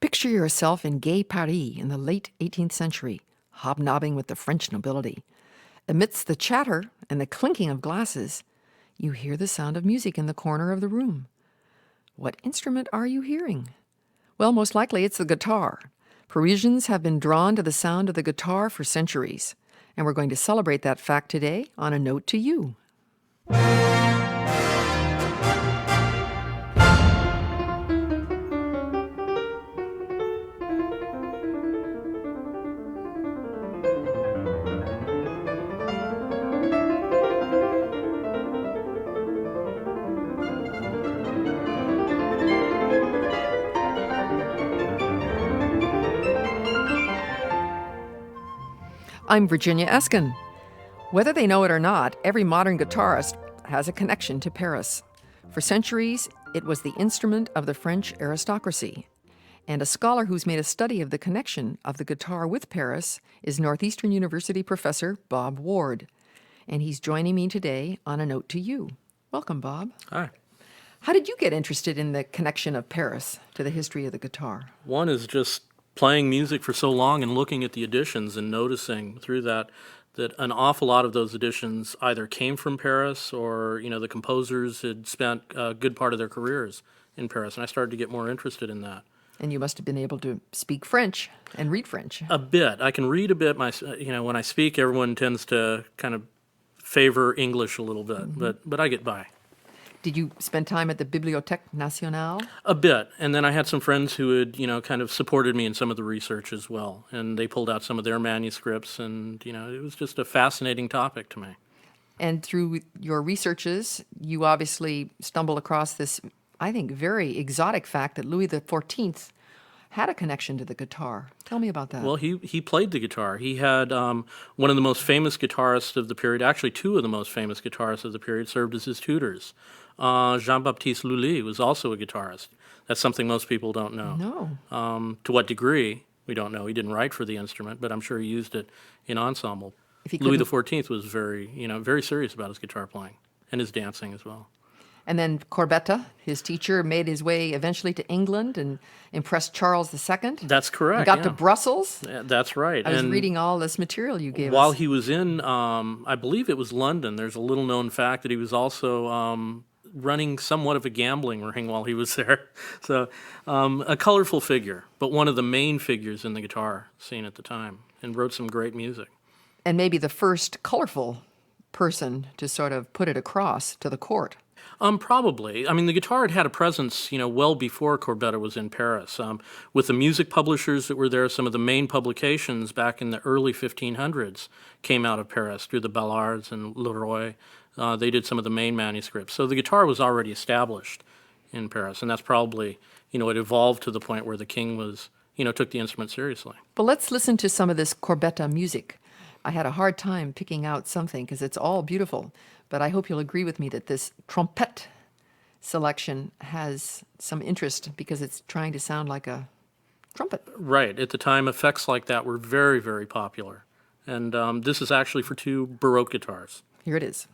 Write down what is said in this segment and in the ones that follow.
Picture yourself in gay Paris in the late 18th century, hobnobbing with the French nobility. Amidst the chatter and the clinking of glasses, you hear the sound of music in the corner of the room. What instrument are you hearing? Well, most likely it's the guitar. Parisians have been drawn to the sound of the guitar for centuries, and we're going to celebrate that fact today on A Note to You. I'm Virginia Eskin. Whether they know it or not, every modern guitarist has a connection to Paris. For centuries, it was the instrument of the French aristocracy. And a scholar who's made a study of the connection of the guitar with Paris is Northeastern University professor Bob Ward. And he's joining me today on A Note to You. Welcome, Bob. Hi. How did you get interested in the connection of Paris to the history of the guitar? One is just playing music for so long and looking at the editions and noticing through that an awful lot of those editions either came from Paris or, the composers had spent a good part of their careers in Paris. And I started to get more interested in that. And you must have been able to speak French and read French. A bit. I can read a bit. When I speak, everyone tends to kind of favor English a little bit, but I get by. Did you spend time at the Bibliothèque Nationale? A bit, and then I had some friends who had, kind of supported me in some of the research as well, and they pulled out some of their manuscripts, and, it was just a fascinating topic to me. And through your researches, you obviously stumbled across this, I think, very exotic fact that Louis XIV had a connection to the guitar. Tell me about that. Well, he played the guitar. He had one of the most famous guitarists of the period, actually two of the most famous guitarists of the period, served as his tutors. Jean-Baptiste Lully was also a guitarist. That's something most people don't know. No. To what degree, we don't know. He didn't write for the instrument, but I'm sure he used it in ensemble. Louis XIV was very serious about his guitar playing and his dancing as well. And then Corbetta, his teacher, made his way eventually to England and impressed Charles II. That's correct. And got to Brussels. That's right. I was reading all this material you gave us. While he was in, I believe it was London, there's a little known fact that he was also running somewhat of a gambling ring while he was there. So a colorful figure, but one of the main figures in the guitar scene at the time, and wrote some great music. And maybe the first colorful person to sort of put it across to the court. Probably. I mean, the guitar had a presence, well before Corbetta was in Paris. With the music publishers that were there, some of the main publications back in the early 1500s came out of Paris through the Ballards and Leroy. They did some of the main manuscripts. So the guitar was already established in Paris, and that's probably, it evolved to the point where the king was, took the instrument seriously. But let's listen to some of this Corbetta music. I had a hard time picking out something because it's all beautiful. But I hope you'll agree with me that this Trompette selection has some interest because it's trying to sound like a trumpet. Right. At the time, effects like that were very, very popular. And this is actually for two Baroque guitars. Here it is.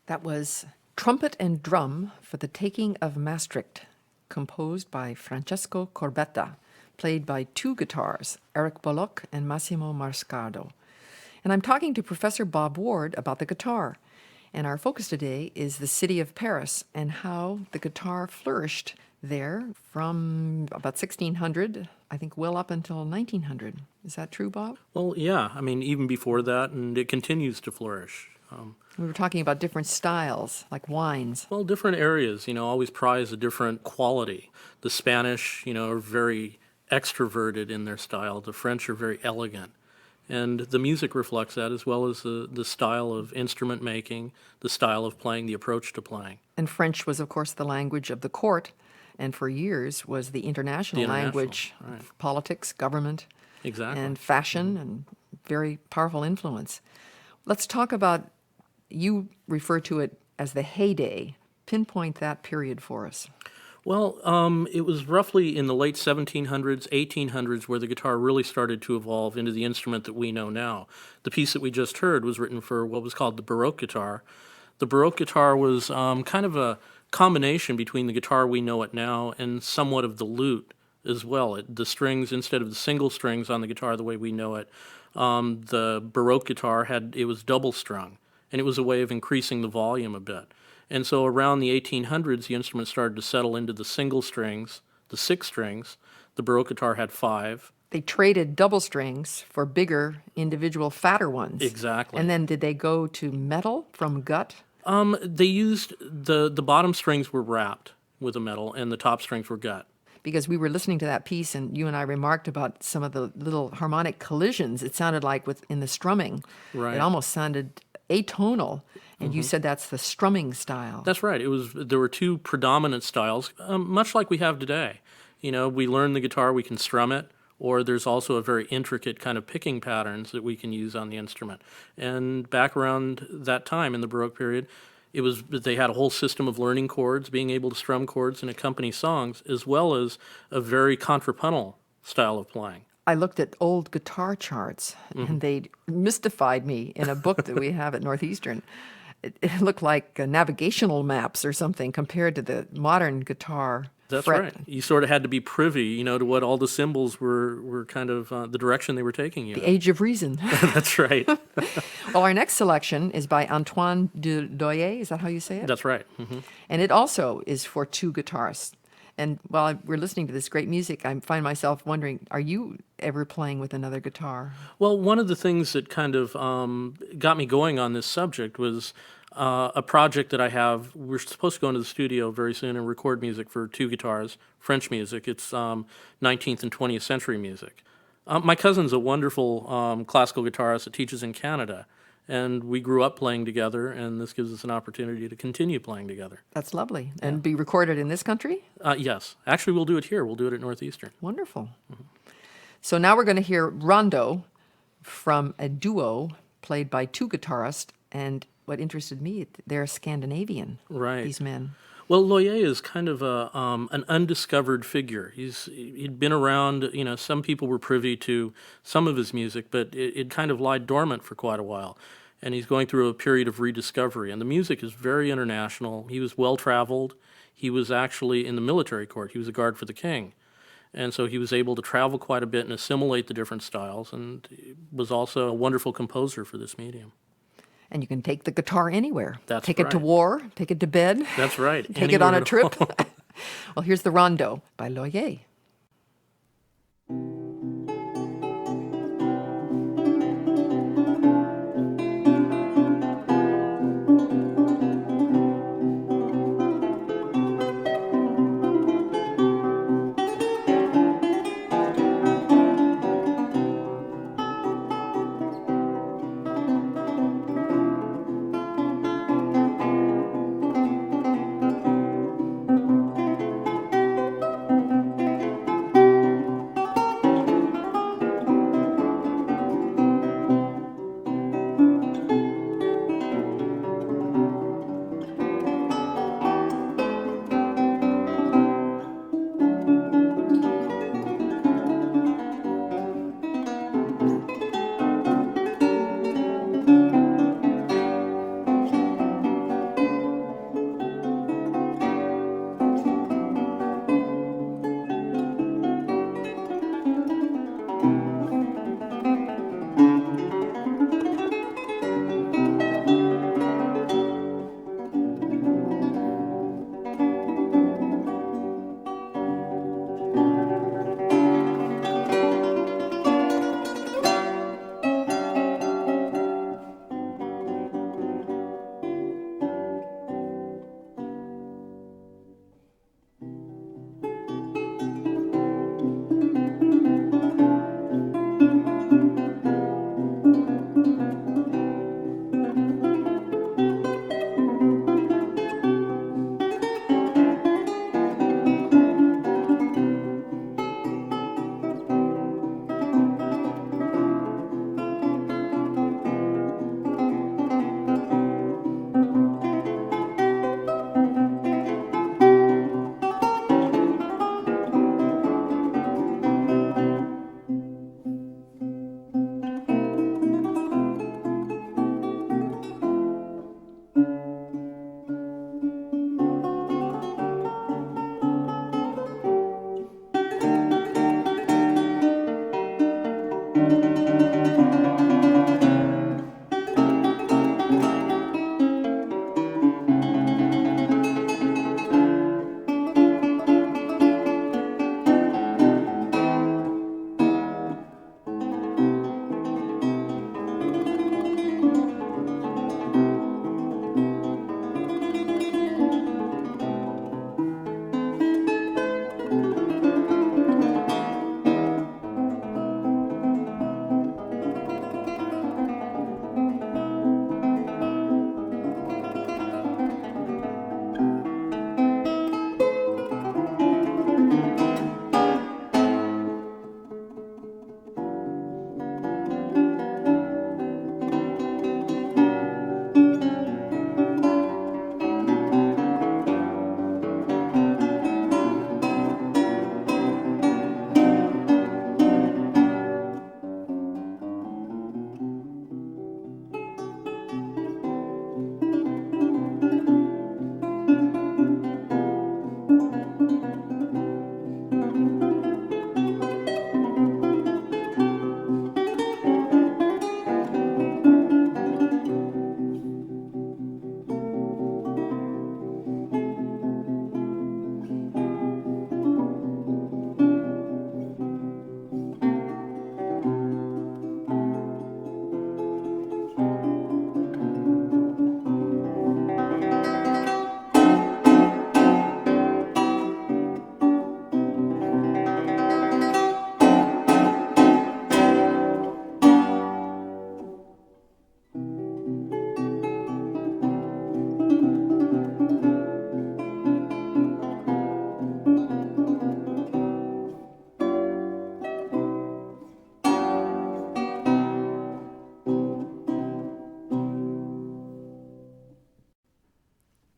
That was Trumpet and Drum for the Taking of Maastricht, composed by Francesco Corbetta, played by two guitars, Eric Bullock and Massimo Marscardo. And I'm talking to Professor Bob Ward about the guitar. And our focus today is the city of Paris and how the guitar flourished there from about 1600, I think, well up until 1900. Is that true, Bob? Well, yeah. I mean, even before that, and it continues to flourish. We were talking about different styles, like wines. Well, different areas, always prize a different quality. The Spanish, are very extroverted in their style. The French are very elegant. And the music reflects that, as well as the style of instrument making, the style of playing, the approach to playing. And French was, of course, the language of the court, and for years was the international language right. of politics, government, Exactly. and fashion, and very powerful influence. Let's talk about, you refer to it as the heyday. Pinpoint that period for us. Well, it was roughly in the late 1700s, 1800s, where the guitar really started to evolve into the instrument that we know now. The piece that we just heard was written for what was called the Baroque guitar. The Baroque guitar was kind of a combination between the guitar we know it now and somewhat of the lute as well. The strings, instead of the single strings on the guitar the way we know it, the Baroque guitar it was double strung, and it was a way of increasing the volume a bit. And so around the 1800s, the instrument started to settle into the single strings, the 6 strings. The Baroque guitar had 5. They traded double strings for bigger, individual, fatter ones. Exactly. And then did they go to metal from gut? They used, the bottom strings were wrapped with a metal, and the top strings were gut. Because we were listening to that piece, and you and I remarked about some of the little harmonic collisions. It sounded like in the strumming. Right. It almost sounded atonal. And you said that's the strumming style. That's right. There were 2 predominant styles, much like we have today. We learn the guitar, we can strum it, or there's also a very intricate kind of picking patterns that we can use on the instrument. And back around that time in the Baroque period, they had a whole system of learning chords, being able to strum chords and accompany songs, as well as a very contrapuntal style of playing. I looked at old guitar charts, and they mystified me in a book that we have at Northeastern. It looked like navigational maps or something compared to the modern guitar. That's fret. right. You sort of had to be privy, to what all the symbols were kind of the direction they were taking you. The age of reason. That's right. Well, our next selection is by Antoine de Doyer. Is that how you say it? That's right. And it also is for 2 guitarists. And while we're listening to this great music, I find myself wondering, are you ever playing with another guitar? Well, one of the things that kind of got me going on this subject was a project that I have. We're supposed to go into the studio very soon and record music for 2 guitars, French music. It's 19th and 20th century music. My cousin's a wonderful classical guitarist that teaches in Canada, and we grew up playing together, and this gives us an opportunity to continue playing together. That's lovely. And be recorded in this country? Yes. Actually, we'll do it here. We'll do it at Northeastern. Wonderful. So now we're going to hear Rondo from a duo played by 2 guitarists, and what interested me, they're Scandinavian, Right. these men. Well, Loyer is kind of an undiscovered figure. He'd been around. Some people were privy to some of his music, but it kind of lied dormant for quite a while. And he's going through a period of rediscovery. And the music is very international. He was well-traveled. He was actually in the military court. He was a guard for the king. And so he was able to travel quite a bit and assimilate the different styles, and was also a wonderful composer for this medium. And you can take the guitar anywhere. That's Take it to right. war, take it to bed. That's right. Take it on Anywhere a at trip. all. Well, here's the Rondo by Loyer.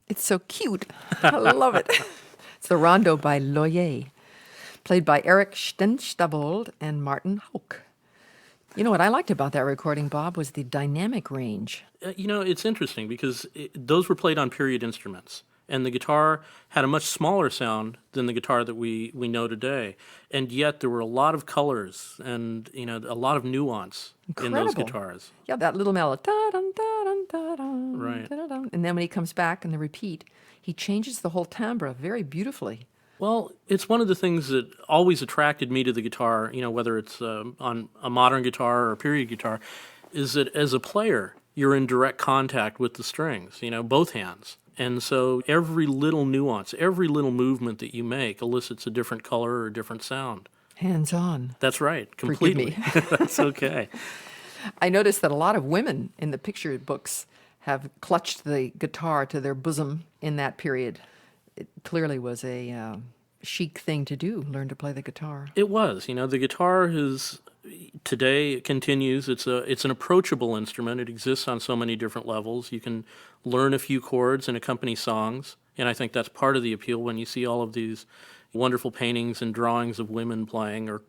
It's so cute. I love it. It's the Rondo by Loyer, played by Eric Stenstavold and Martin Hauck. You know what I liked about that recording, Bob, was the dynamic range. It's interesting because those were played on period instruments, and the guitar had a much smaller sound than the guitar that we know today, and yet there were a lot of colors and a lot of nuance in those guitars. Yeah, that little melody, da-dum, da-dum, da-dum, Right. da-dum. And then when he comes back in the repeat, he changes the whole timbre very beautifully. Well, it's one of the things that always attracted me to the guitar, whether it's on a modern guitar or a period guitar, is that as a player, you're in direct contact with the strings, both hands. And so every little nuance, every little movement that you make elicits a different color or a different sound. Hands-on. That's right, completely. Forgive me. That's okay. I noticed that a lot of women in the picture books have clutched the guitar to their bosom in that period. It clearly was a chic thing to do, learn to play the guitar. It was. The guitar today it continues. It's an approachable instrument. It exists on so many different levels. You can learn a few chords and accompany songs, and I think that's part of the appeal when you see all of these wonderful paintings and drawings of women playing or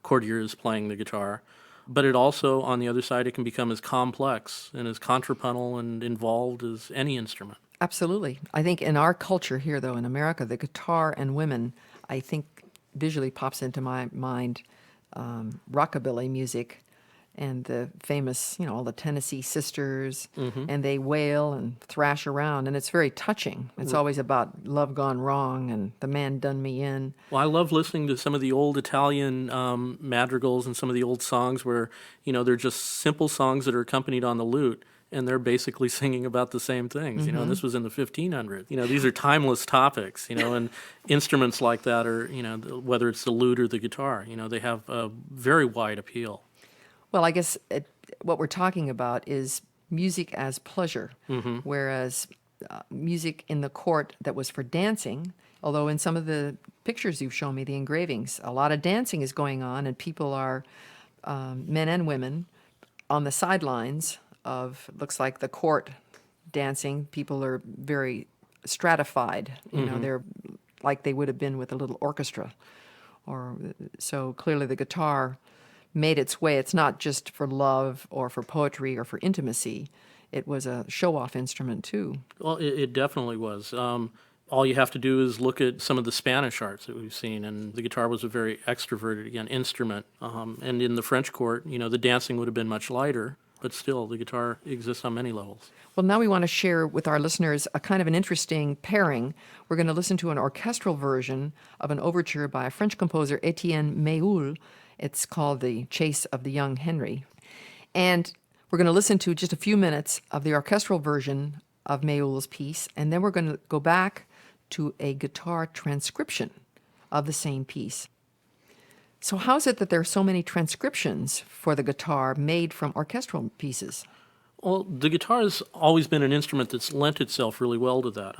courtiers playing the guitar. But it also, on the other side, it can become as complex and as contrapuntal and involved as any instrument. Absolutely. I think in our culture here, though, in America, the guitar and women, I think visually pops into my mind rockabilly music and the famous, all the Tennessee Sisters, and they wail and thrash around, and it's very touching. It's always about love gone wrong and the man done me in. Well, I love listening to some of the old Italian madrigals and some of the old songs where, they're just simple songs that are accompanied on the lute, and they're basically singing about the same things, and this was in the 1500s. These are timeless topics, and instruments like that are, whether it's the lute or the guitar, they have a very wide appeal. Well, I guess what we're talking about is music as pleasure, whereas music in the court that was for dancing, although in some of the pictures you've shown me, the engravings, a lot of dancing is going on, and people are, men and women, on the sidelines of, looks like the court dancing. People are very stratified, they're like they would have been with a little orchestra. So clearly the guitar made its way. It's not just for love or for poetry or for intimacy. It was a show-off instrument too. Well, it definitely was. All you have to do is look at some of the Spanish arts that we've seen, and the guitar was a very extroverted, again, instrument. And in the French court, the dancing would have been much lighter, but still, the guitar exists on many levels. Well, now we want to share with our listeners a kind of an interesting pairing. We're going to listen to an orchestral version of an overture by a French composer, Étienne Méhul. It's called The Chase of the Young Henri. And we're going to listen to just a few minutes of the orchestral version of Méhul's piece, and then we're going to go back to a guitar transcription of the same piece. So how is it that there are so many transcriptions for the guitar made from orchestral pieces? Well, the guitar has always been an instrument that's lent itself really well to that.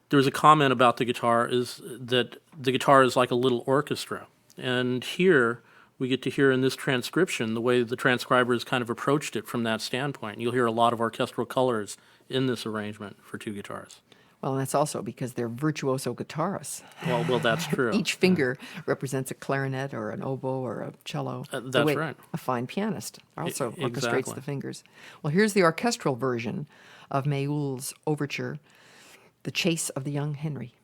There was a comment about the guitar is that the guitar is like a little orchestra. And here we get to hear in this transcription the way the transcribers kind of approached it from that standpoint. You'll hear a lot of orchestral colors in this arrangement for two guitars. Well, and that's also because they're virtuoso guitarists. Well, that's true. Each finger represents a clarinet or an oboe or a cello. That's right. A fine pianist also orchestrates Exactly. the fingers. Well, here's the orchestral version of Méhul's overture, The Chase of the Young Henri.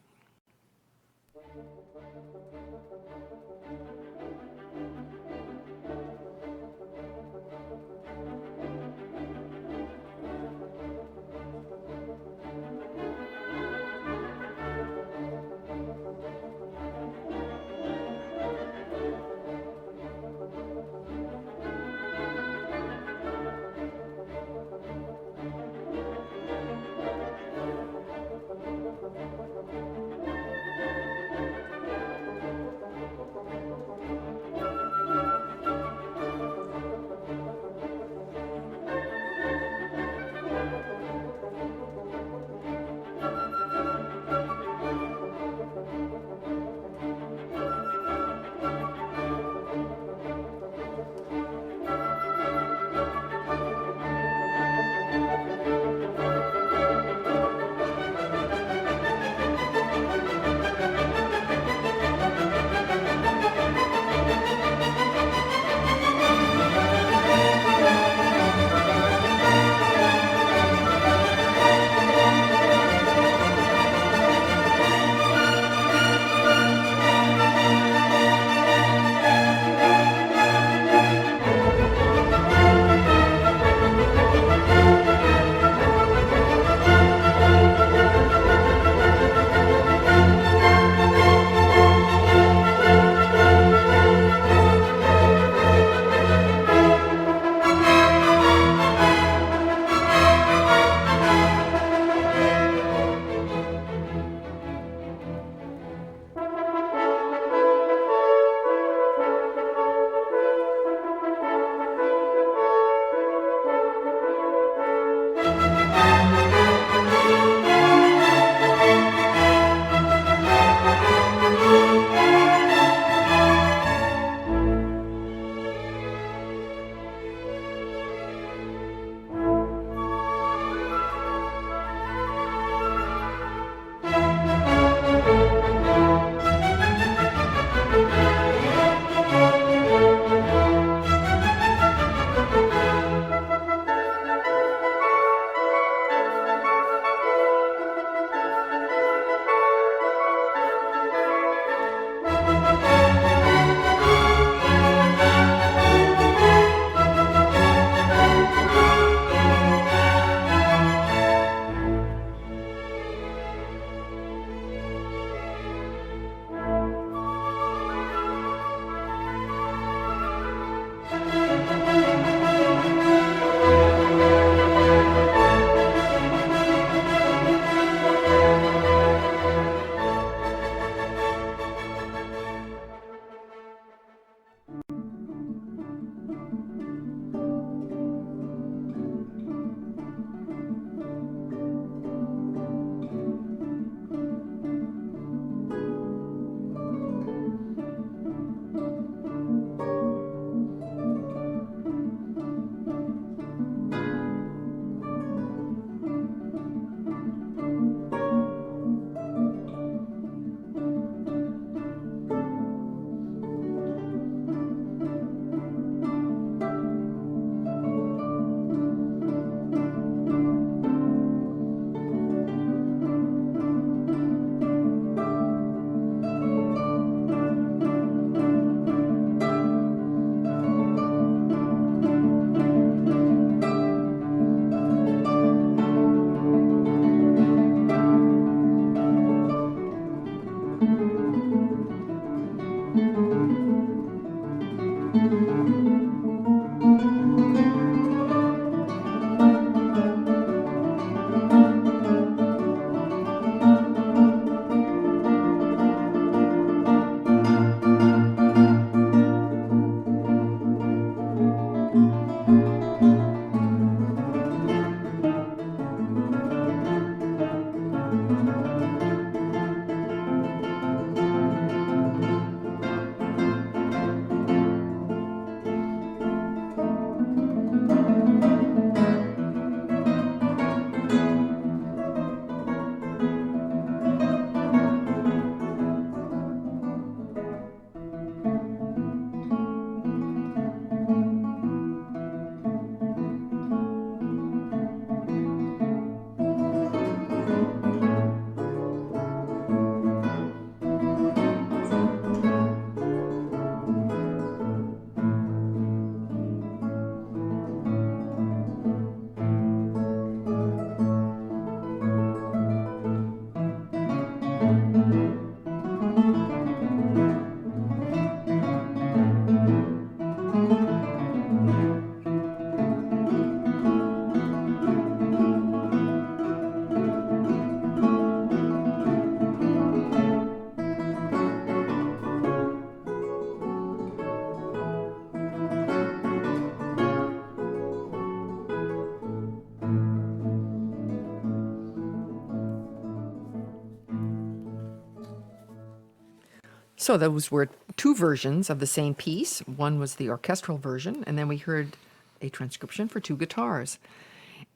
So those were two versions of the same piece. One was the orchestral version, and then we heard a transcription for two guitars.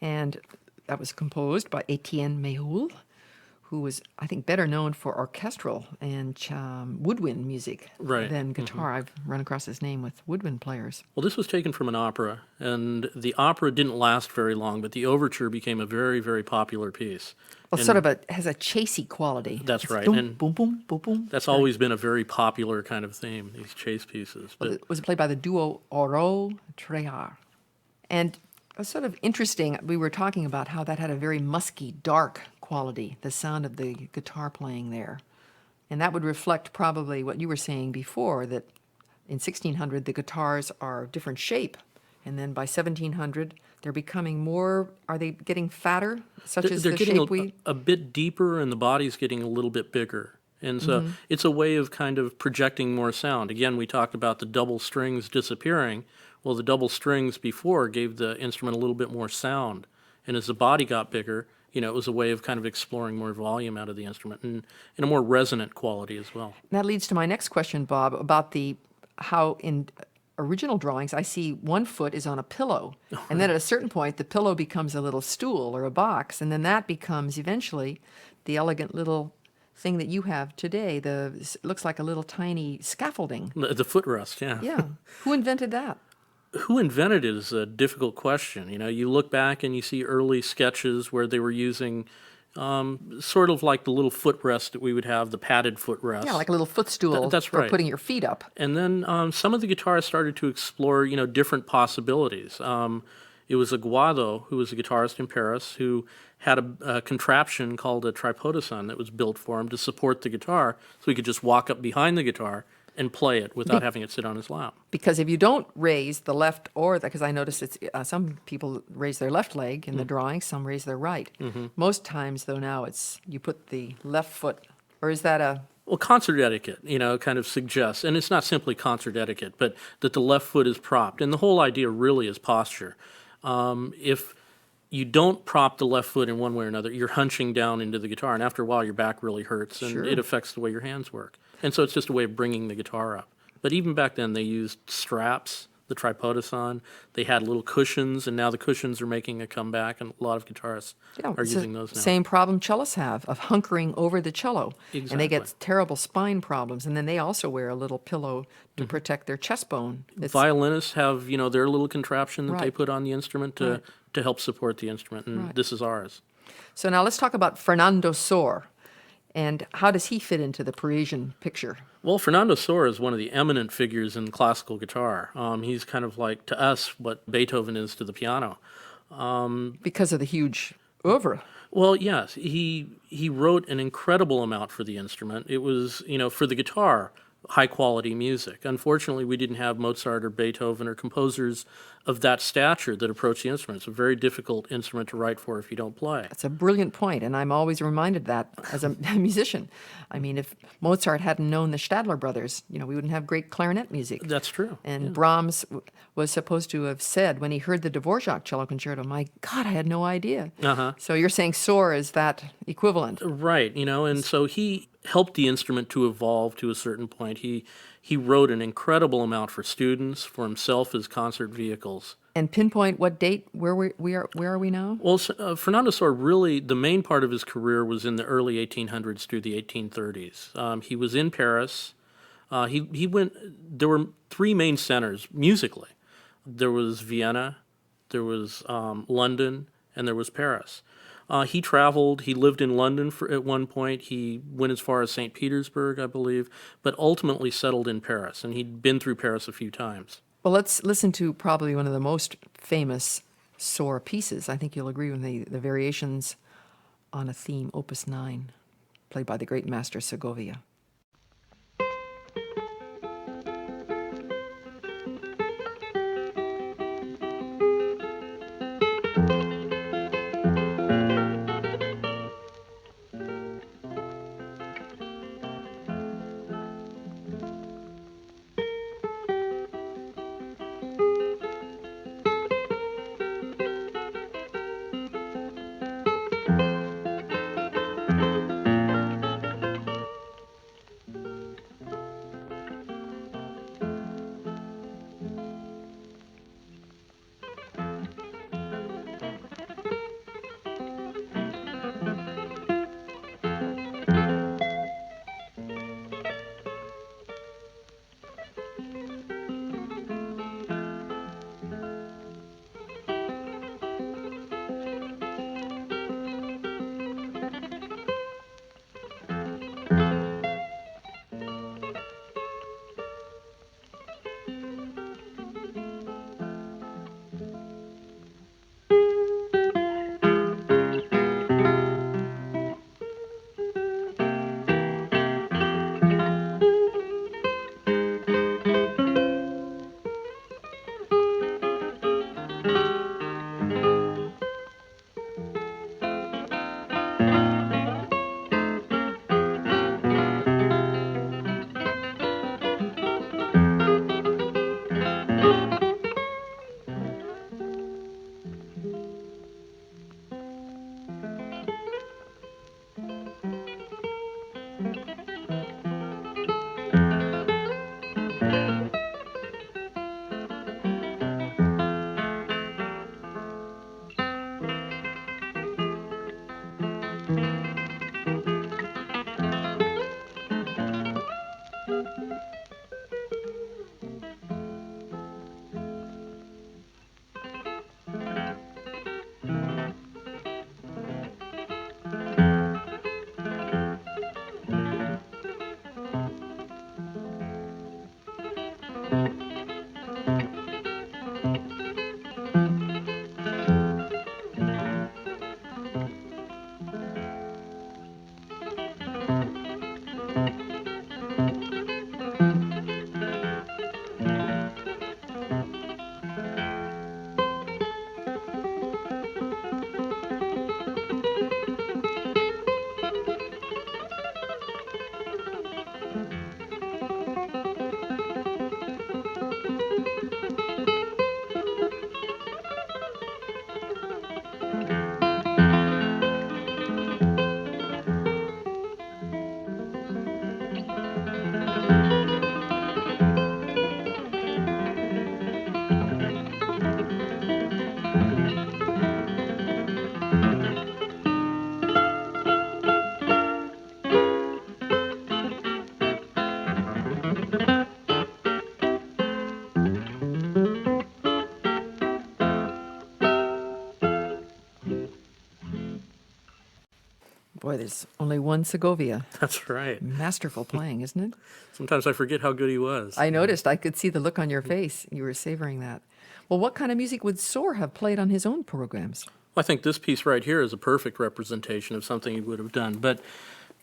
And that was composed by Étienne Méhul, who was, I think, better known for orchestral and woodwind music than guitar. I've run across his name with woodwind players. Well, this was taken from an opera, and the opera didn't last very long, but the overture became a very, very popular piece. Well, sort of has a chasey quality. That's right. Boom, And boom, boom, boom, boom. that's always been a very popular kind of theme, these chase pieces. Well, it was played by the duo Arnaud Dumond. And it was sort of interesting, we were talking about how that had a very musky, dark quality, the sound of the guitar playing there. And that would reflect probably what you were saying before, that in 1600 the guitars are different shape. And then by 1700, they're becoming more, are they getting fatter, such as they're the getting shape we... a bit deeper, and the body's getting a little bit bigger. And so it's a way of kind of projecting more sound. Again, we talked about the double strings disappearing. Well, the double strings before gave the instrument a little bit more sound. And as the body got bigger, it was a way of kind of exploring more volume out of the instrument and a more resonant quality as well. That leads to my next question, Bob, about how in original drawings, I see one foot is on a pillow. And then at a certain point, the pillow becomes a little stool or a box. And then that becomes eventually the elegant little thing that you have today. It looks like a little tiny scaffolding. The footrest, yeah. Yeah. Who invented that? Who invented it is a difficult question. You look back and you see early sketches where they were using sort of like the little footrest that we would have, the padded footrest. Yeah, like a little footstool That's for right. putting your feet up. And then some of the guitarists started to explore, different possibilities. It was Aguado, who was a guitarist in Paris, who had a contraption called a tripodison that was built for him to support the guitar, so he could just walk up behind the guitar and play it without having it sit on his lap. Because if you don't raise the left or because I notice it's some people raise their left leg in the drawing, some raise their right. Most times, though, now you put the left foot, or is that a... Well, concert etiquette, kind of suggests, and it's not simply concert etiquette, but that the left foot is propped. And the whole idea really is posture. If you don't prop the left foot in one way or another, you're hunching down into the guitar, and after a while your back really hurts, and it affects the way your hands work. And so it's just a way of bringing the guitar up. But even back then, they used straps, the tripodison. They had little cushions, and now the cushions are making a comeback, and a lot of guitarists are using those now. Same problem cellists have of hunkering over the cello. Exactly. And they get terrible spine problems. And then they also wear a little pillow to protect their chest bone. Violinists have, their little contraption that they put on the instrument to help support the instrument, and this is ours. So now let's talk about Fernando Sor. And how does he fit into the Parisian picture? Well, Fernando Sor is one of the eminent figures in classical guitar. He's kind of like, to us, what Beethoven is to the piano. Because of the huge oeuvre. Well, yes. He wrote an incredible amount for the instrument. It was, for the guitar, high-quality music. Unfortunately, we didn't have Mozart or Beethoven or composers of that stature that approach the instrument. It's a very difficult instrument to write for if you don't play. That's a brilliant point, and I'm always reminded that as a musician. I mean, if Mozart hadn't known the Stadler brothers, we wouldn't have great clarinet music. That's true. And Brahms was supposed to have said when he heard the Dvorak cello concerto, "My God, I had no idea." So you're saying Sohr is that equivalent. Right, and so he helped the instrument to evolve to a certain point. He wrote an incredible amount for students, for himself as concert vehicles. And pinpoint what date, where are we now? Well, Fernando Sohr, really, the main part of his career was in the early 1800s through the 1830s. He was in Paris. He went. There were three main centers musically. There was Vienna, there was London, and there was Paris. He traveled. He lived in London at one point. He went as far as St. Petersburg, I believe, but ultimately settled in Paris. And he'd been through Paris a few times. Well, let's listen to probably one of the most famous Sohr pieces. I think you'll agree with me, the variations on a theme, Opus 9, played by the great master Segovia. Boy, there's only one Segovia. That's right. Masterful playing, isn't it? Sometimes I forget how good he was. I noticed. I could see the look on your face. You were savoring that. Well, what kind of music would Sohr have played on his own programs? Well, I think this piece right here is a perfect representation of something he would have done. But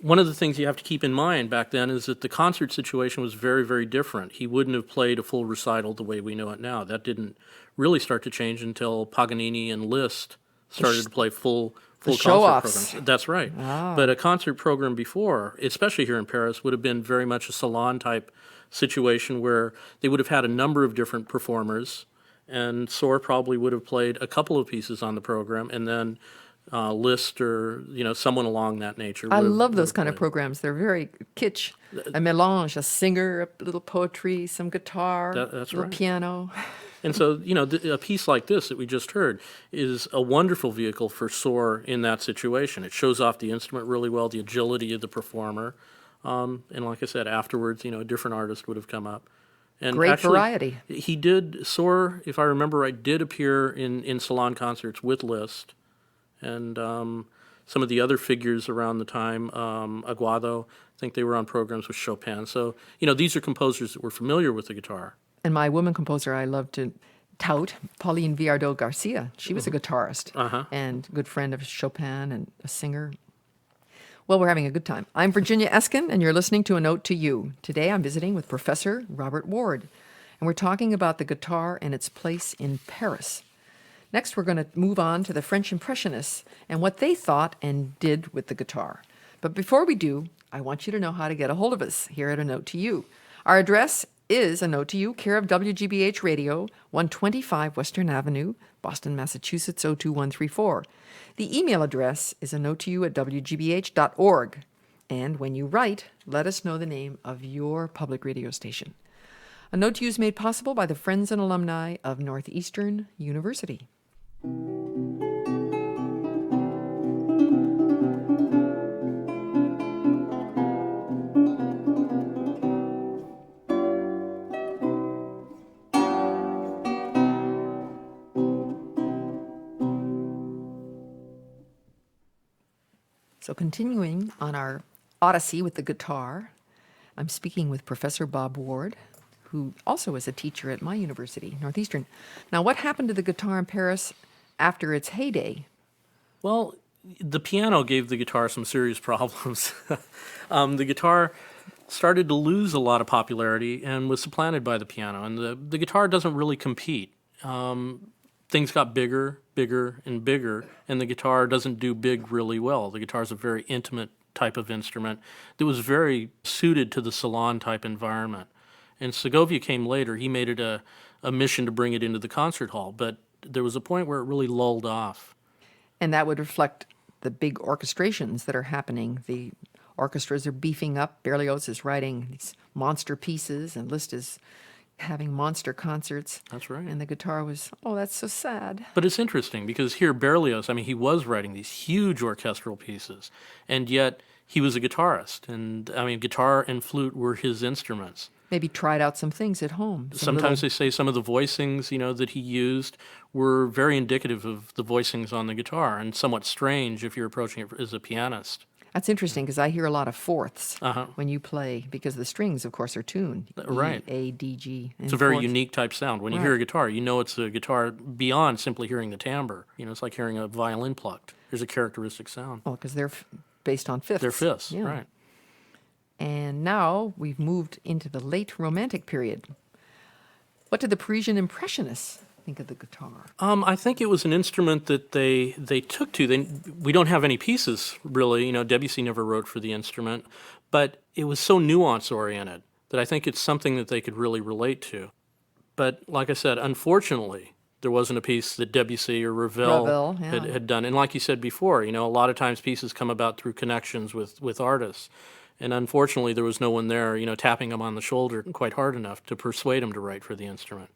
One of the things you have to keep in mind back then is that the concert situation was very, very different. He wouldn't have played a full recital the way we know it now. That didn't really start to change until Paganini and Liszt started to play full concert show-offs. programs. That's right. Ah. But a concert program before, especially here in Paris, would have been very much a salon-type situation where they would have had a number of different performers, and Sohr probably would have played a couple of pieces on the program, and then Liszt or someone along that nature. I love those kind of programs. They're very kitsch. A mélange, a singer, a little poetry, some guitar, That's little right. piano. And so, a piece like this that we just heard is a wonderful vehicle for Sohr in that situation. It shows off the instrument really well, the agility of the performer. And like I said, afterwards, a different artist would have come up. And Great actually, variety. Sohr, if I remember right, did appear in salon concerts with Liszt. And some of the other figures around the time, Aguado, I think they were on programs with Chopin. So, these are composers that were familiar with the guitar. And my woman composer I love to tout, Pauline Villardo Garcia. She was a guitarist and good friend of Chopin and a singer. Well, we're having a good time. I'm Virginia Eskin, and you're listening to A Note to You. Today I'm visiting with Professor Robert Ward, and we're talking about the guitar and its place in Paris. Next, we're going to move on to the French Impressionists and what they thought and did with the guitar. But before we do, I want you to know how to get a hold of us here at A Note to You. Our address is A Note to You, care of WGBH Radio, 125 Western Avenue, Boston, Massachusetts, 02134. The email address is anotettoyou@wgbh.org. And when you write, let us know the name of your public radio station. A Note to You is made possible by the friends and alumni of Northeastern University. So continuing on our odyssey with the guitar, I'm speaking with Professor Bob Ward, who also is a teacher at my university, Northeastern. Now, what happened to the guitar in Paris after its heyday? Well, the piano gave the guitar some serious problems. The guitar started to lose a lot of popularity and was supplanted by the piano. And the guitar doesn't really compete. Things got bigger, and bigger, and the guitar doesn't do big really well. The guitar is a very intimate type of instrument that was very suited to the salon-type environment. And Segovia came later. He made it a mission to bring it into the concert hall, but there was a point where it really lulled off. And that would reflect the big orchestrations that are happening. The orchestras are beefing up. Berlioz is writing these monster pieces, and Liszt is having monster concerts. That's right. And the guitar was, oh, that's so sad. But it's interesting because here Berlioz, he was writing these huge orchestral pieces, and yet he was a guitarist. And, guitar and flute were his instruments. Maybe tried out some things at home. Sometimes they say some of the voicings, that he used were very indicative of the voicings on the guitar and somewhat strange if you're approaching it as a pianist. That's interesting because I hear a lot of fourths when you play, because the strings, of course, are tuned. Right. E, A, D, G. It's a very unique type sound. When you hear a guitar, it's a guitar beyond simply hearing the timbre. It's like hearing a violin plucked. There's a characteristic sound. Oh, because they're based on fifths. They're fifths, Yeah. right. And now we've moved into the late Romantic period. What did the Parisian Impressionists think of the guitar? I think it was an instrument that they took to. We don't have any pieces, really. Debussy never wrote for the instrument. But it was so nuance-oriented that I think it's something that they could really relate to. But like I said, unfortunately, there wasn't a piece that Debussy or Ravel had done. And like you said before, a lot of times pieces come about through connections with artists. And unfortunately, there was no one there, tapping him on the shoulder quite hard enough to persuade him to write for the instrument.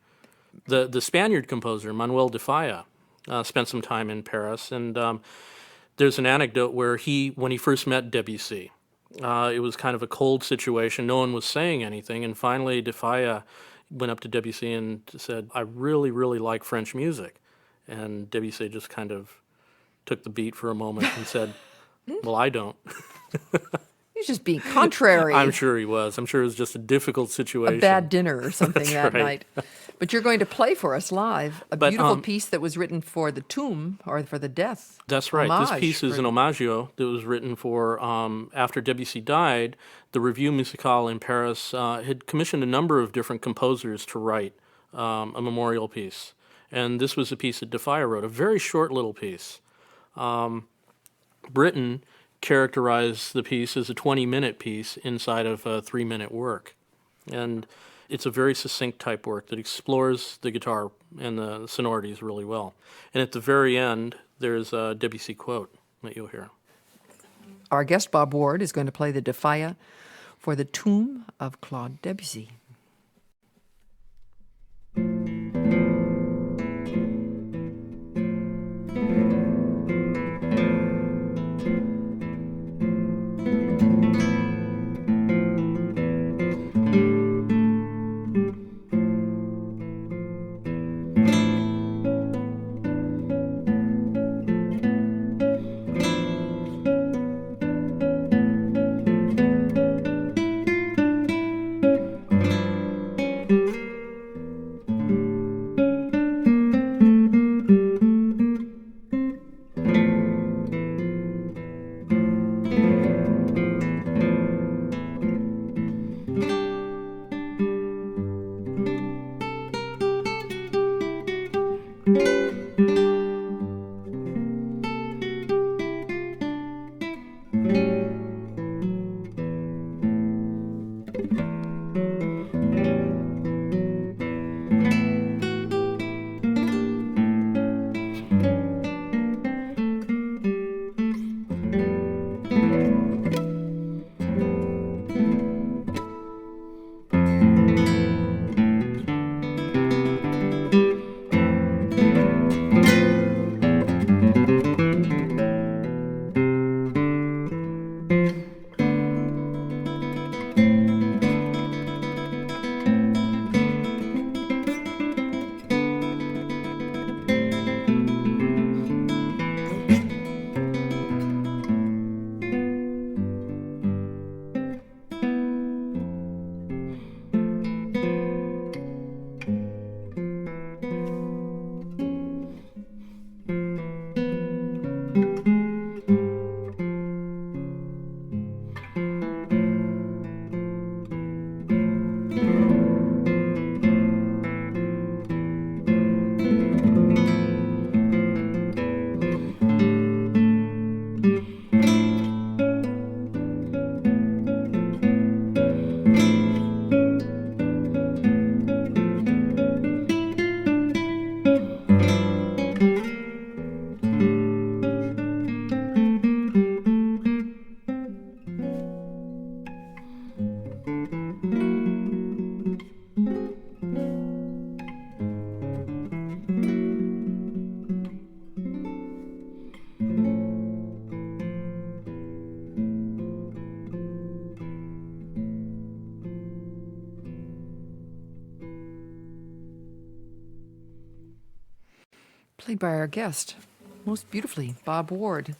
The Spaniard composer, Manuel de Falla, spent some time in Paris. And there's an anecdote where when he first met Debussy, it was kind of a cold situation. No one was saying anything. And finally, de Falla went up to Debussy and said, I really, really like French music. And Debussy just kind of took the beat for a moment and said, well, I don't. was just being contrary. I'm sure he was. I'm sure it was just a difficult situation. A bad dinner or something that right. night. But you're going to play for us live a beautiful piece that was written for the tomb or for the death. That's right. Homage this piece is an Hommage that was written for, after Debussy died, the Revue Musicale in Paris had commissioned a number of different composers to write a memorial piece. And this was a piece that Defaya wrote, a very short little piece. Britain characterized the piece as a 20-minute piece inside of a 3-minute work. And it's a very succinct type work that explores the guitar and the sonorities really well. And at the very end, there's a Debussy quote that you'll hear. Our guest, Bob Ward, is going to play the Defaya for the tomb of Claude Debussy. Played by our guest, most beautifully, Bob Ward,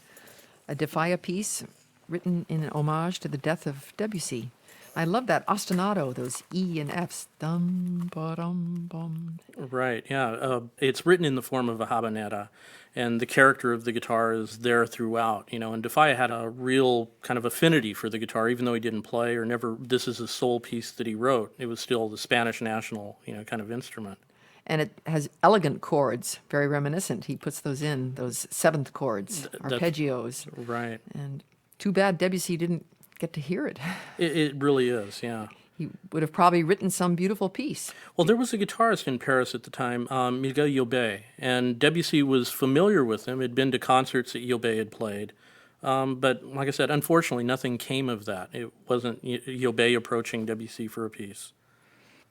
a Defaya piece written in an homage to the death of Debussy. I love that ostinato, those E and Fs. Dum, ba, dum, bum. Right, yeah. It's written in the form of a habanera, and the character of the guitar is there throughout, and Defaya had a real kind of affinity for the guitar, even though he didn't play or never, this is a sole piece that he wrote. It was still the Spanish national, kind of instrument. And it has elegant chords, very reminiscent. He puts those in, those seventh chords, arpeggios. Right. And too bad Debussy didn't get to hear it. It really is, yeah. He would have probably written some beautiful piece. Well, there was a guitarist in Paris at the time, Milhaud, and Debussy was familiar with him, had been to concerts that Yobé had played. But like I said, unfortunately, nothing came of that. It wasn't Yobé approaching Debussy for a piece.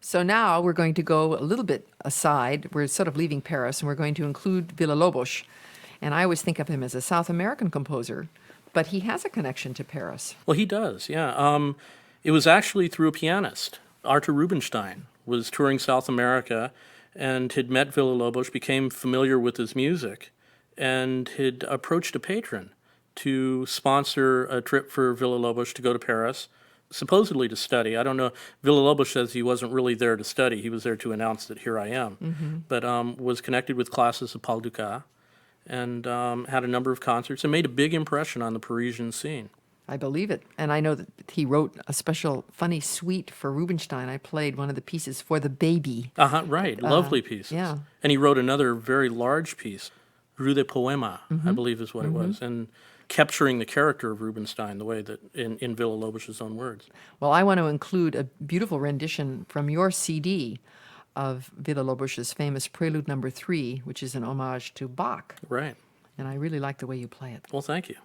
So now we're going to go a little bit aside. We're sort of leaving Paris, and we're going to include Villa-Lobos. And I always think of him as a South American composer, but he has a connection to Paris. Well, he does, yeah. It was actually through a pianist. Arthur Rubinstein was touring South America and had met Villa-Lobos, became familiar with his music, and had approached a patron to sponsor a trip for Villa-Lobos to go to Paris, supposedly to study. I don't know. Villa-Lobos says he wasn't really there to study. He was there to announce that here I am. But was connected with classes of Paul Dukas and had a number of concerts and made a big impression on the Parisian scene. I believe it. And I know that he wrote a special funny suite for Rubinstein. I played one of the pieces for the baby. Right. Lovely pieces. Yeah. And he wrote another very large piece, Rue des Poèmes, I believe is what it was, and capturing the character of Rubinstein the way that in Villa-Lobos' own words. Well, I want to include a beautiful rendition from your CD of Villa-Lobos' famous Prelude No. 3, which is an homage to Bach. Right. And I really like the way you play it. Well, thank you.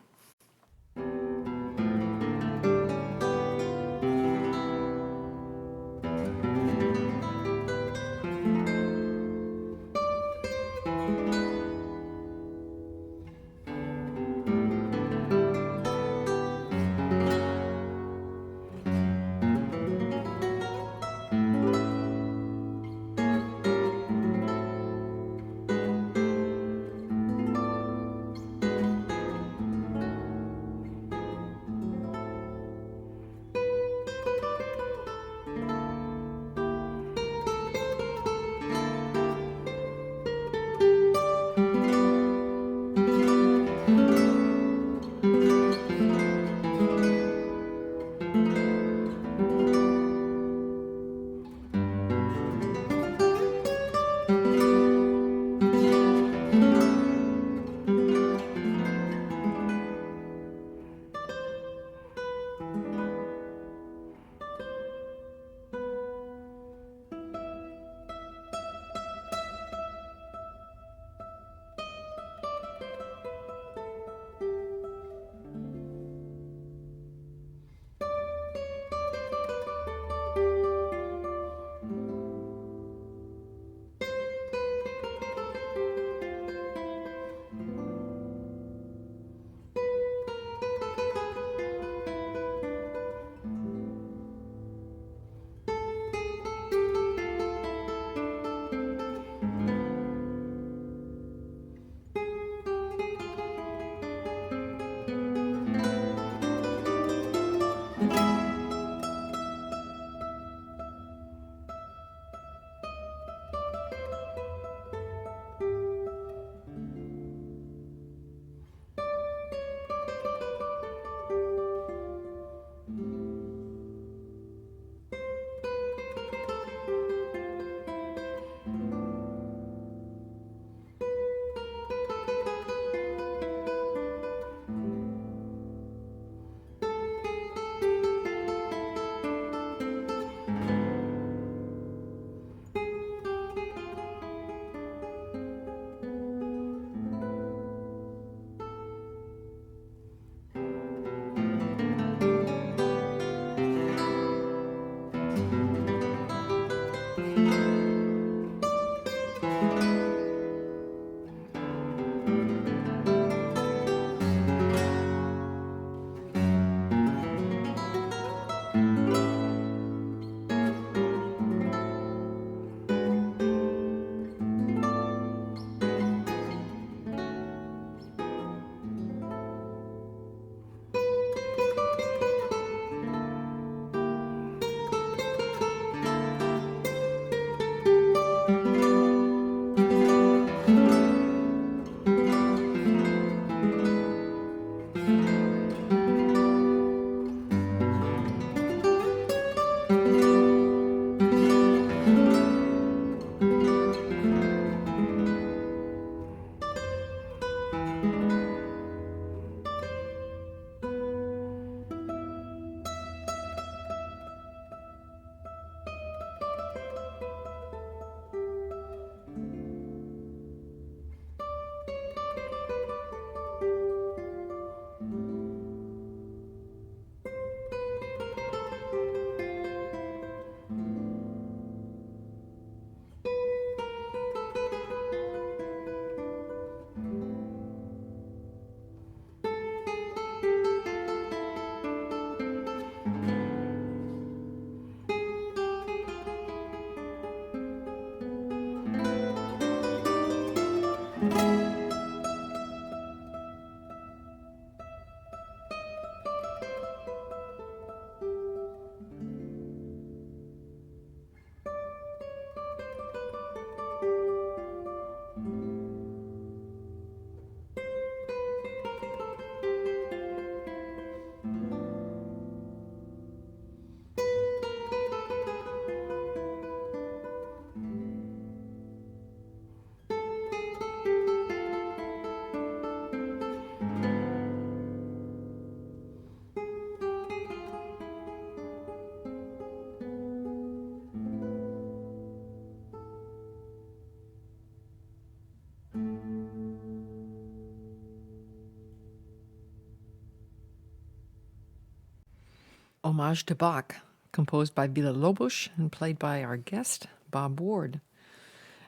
Homage to Bach, composed by Villa-Lobos and played by our guest, Bob Ward.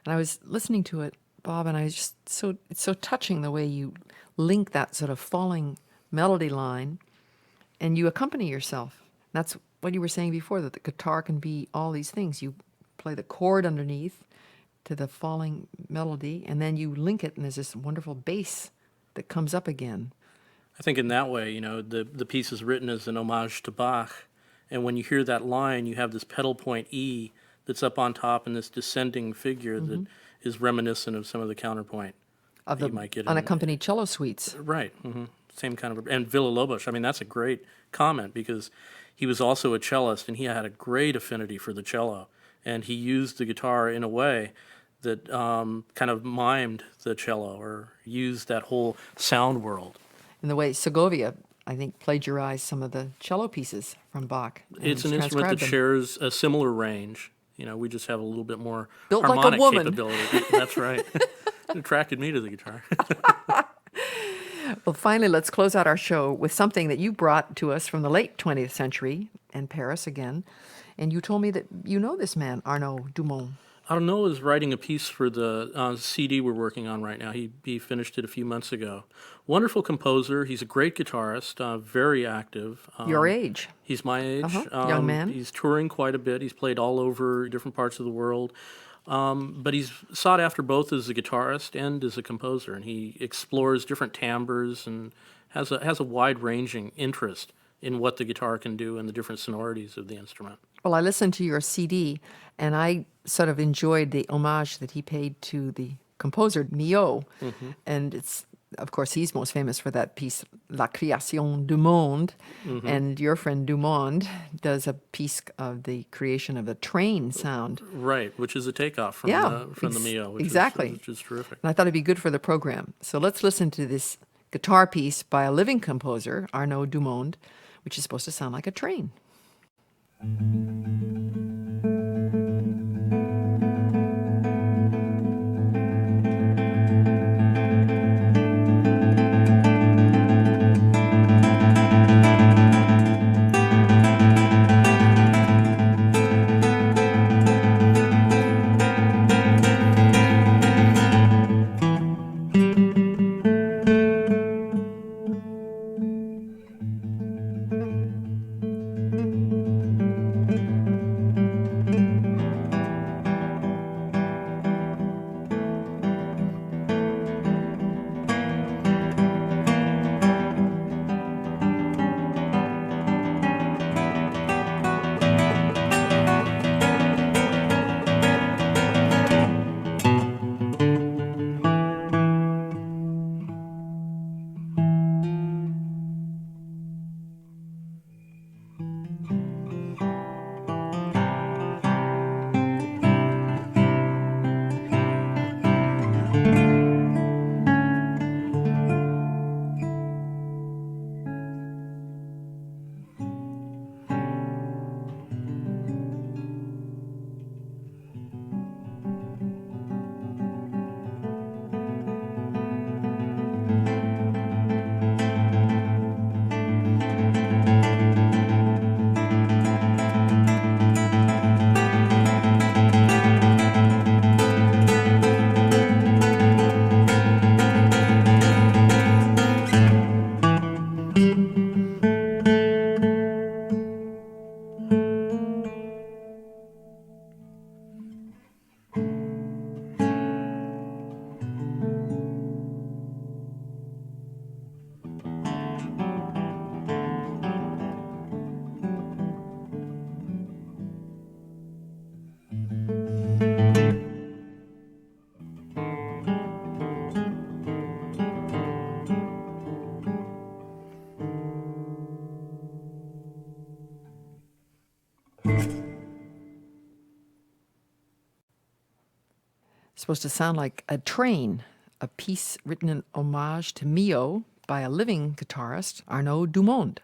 And I was listening to it, Bob, and I was just it's so touching the way you link that sort of falling melody line and you accompany yourself. That's what you were saying before, that the guitar can be all these things. You play the chord underneath to the falling melody, and then you link it, and there's this wonderful bass that comes up again. I think in that way, the piece is written as an homage to Bach, and when you hear that line, you have this pedal point E that's up on top and this descending figure that is reminiscent of some of the counterpoint Of that the you might get unaccompanied cello suites. Right. Same kind of, and Villa-Lobos. I mean, that's a great comment because he was also a cellist and he had a great affinity for the cello, and he used the guitar in a way that kind of mimed the cello or used that whole sound world. In the way Segovia, I think, plagiarized some of the cello pieces from Bach. It's an instrument that shares a similar range. We just have a little bit more Built like a harmonic woman. capability. That's right. It attracted me to the guitar. Well, finally, let's close out our show with something that you brought to us from the late 20th century in Paris again. And you told me that you know this man, Arnaud Dumond. Arnaud is writing a piece for the CD we're working on right now. He finished it a few months ago. Wonderful composer. He's a great guitarist, very active. Your age. He's my age. Young man. He's touring quite a bit. He's played all over different parts of the world. But he's sought after both as a guitarist and as a composer, and he explores different timbres and has a wide-ranging interest in what the guitar can do and the different sonorities of the instrument. Well, I listened to your CD, and I sort of enjoyed the homage that he paid to the composer, Milhaud. And it's, of course, he's most famous for that piece, La Création du Monde. And your friend Dumond does a piece of the creation of the train sound. Right, which is a takeoff from the Milhaud, which is terrific. And I thought it'd be good for the program. So let's listen to this guitar piece by a living composer, Arnaud Dumond, which is supposed to sound like a train. Supposed to sound like a train, a piece written in homage to Milhaud by a living guitarist, Arnaud Dumond.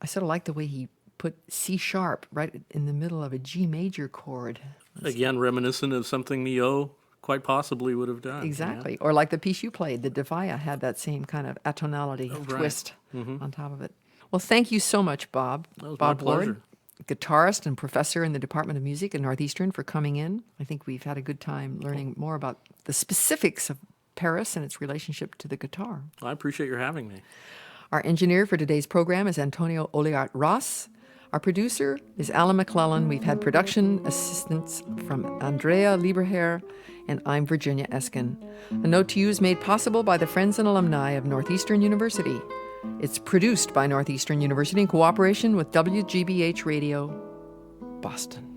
I sort of like the way he put C sharp right in the middle of a G major chord. Again, reminiscent of something Milhaud quite possibly would have done. Exactly. Yeah. Or like the piece you played, the Devaya had that same kind of atonality twist on top of it. Well, thank you so much, Bob. That was Bob my pleasure. Ward, guitarist and professor in the Department of Music at Northeastern, for coming in. I think we've had a good time learning more about the specifics of Paris and its relationship to the guitar. I appreciate your having me. Our engineer for today's program is Antonio Oliart Ross. Our producer is Alan McClellan. We've had production assistance from Andrea Lieberherr, and I'm Virginia Eskin. A Note to You is made possible by the friends and alumni of Northeastern University. It's produced by Northeastern University in cooperation with WGBH Radio, Boston.